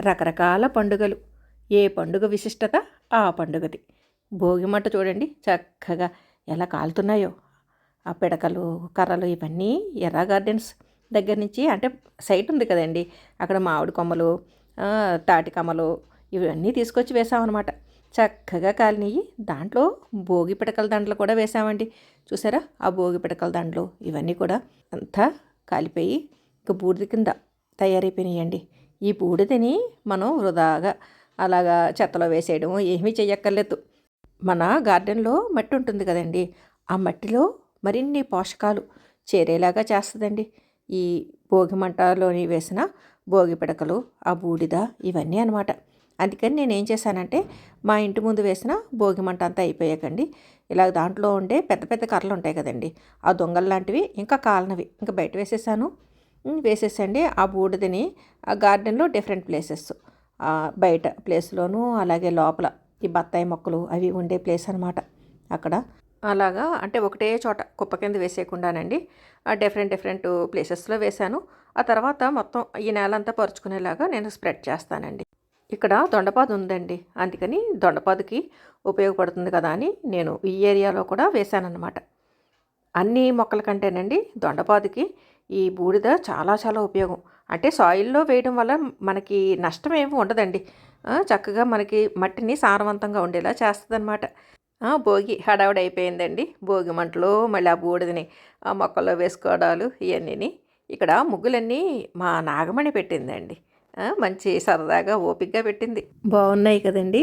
రకరకాల పండుగలు. ఏ పండుగ విశిష్టత ఆ పండుగది. భోగి మంట చూడండి చక్కగా ఎలా కాలుతున్నాయో. ఆ పిడకలు, కర్రలు ఇవన్నీ ఎర్రా గార్డెన్స్ దగ్గర నుంచి అంటే సైట్ ఉంది కదండి, అక్కడ మామిడి కొమ్మలు, తాటి కమ్మలు ఇవన్నీ తీసుకొచ్చి వేసామన్నమాట. చక్కగా కాలినవి. దాంట్లో భోగి పిడకల దండలు కూడా వేసామండి. చూసారా ఆ భోగి పిడకల దండలు ఇవన్నీ కూడా అంతా కాలిపోయి ఇక బూడిద కింద తయారైపోయినాయండి. ఈ బూడిదని మనం వృధాగా అలాగా చెత్తలో వేసేయడం ఏమీ చెయ్యక్కర్లేదు. మన గార్డెన్లో మట్టి ఉంటుంది కదండి, ఆ మట్టిలో మరిన్ని పోషకాలు చేరేలాగా చేస్తుందండి ఈ భోగి మంటలోని వేసిన భోగి పిడకలు, ఆ బూడిద ఇవన్నీ అనమాట. అందుకని నేను ఏం చేశానంటే మా ఇంటి ముందు వేసిన భోగి మంట అంతా అయిపోయాకండి, ఇలా దాంట్లో ఉండే పెద్ద పెద్ద కర్రలు ఉంటాయి కదండి, ఆ దొంగలు లాంటివి ఇంకా కాలనవి ఇంకా బయట వేసేసాను. వేసేసండి ఆ బూడిదని ఆ గార్డెన్లో డిఫరెంట్ ప్లేసెస్, బయట ప్లేస్లోనూ అలాగే లోపల ఈ బత్తాయి మొక్కలు అవి ఉండే ప్లేస్ అనమాట. అక్కడ అలాగా అంటే ఒకటే చోట కుప్ప కింద వేసేయకుండానండి డిఫరెంట్ డిఫరెంట్ ప్లేసెస్లో వేశాను. ఆ తర్వాత మొత్తం ఈ నేల అంతా పరుచుకునేలాగా నేను స్ప్రెడ్ చేస్తానండి. ఇక్కడ దొండపాదు ఉందండి, అందుకని దొండపాదుకి ఉపయోగపడుతుంది కదా అని నేను ఈ ఏరియాలో కూడా వేశానన్నమాట. అన్ని మొక్కల కంటేనండి దొండపాదుకి ఈ బూడిద చాలా చాలా ఉపయోగం. అంటే సాయిల్లో వేయడం వల్ల మనకి నష్టం ఏమి ఉండదండి. చక్కగా మనకి మట్టిని సారవంతంగా ఉండేలా చేస్తుందన్నమాట. భోగి హడావుడి అయిపోయిందండి. భోగి మంటలో మళ్ళీ ఆ బూడిదని ఆ మొక్కల్లో వేసుకోవడాలు ఇవన్నీ. ఇక్కడ ముగ్గులన్నీ మా నాగమణి పెట్టిందండి. మంచి సరదాగా ఓపికగా పెట్టింది. బాగున్నాయి కదండి.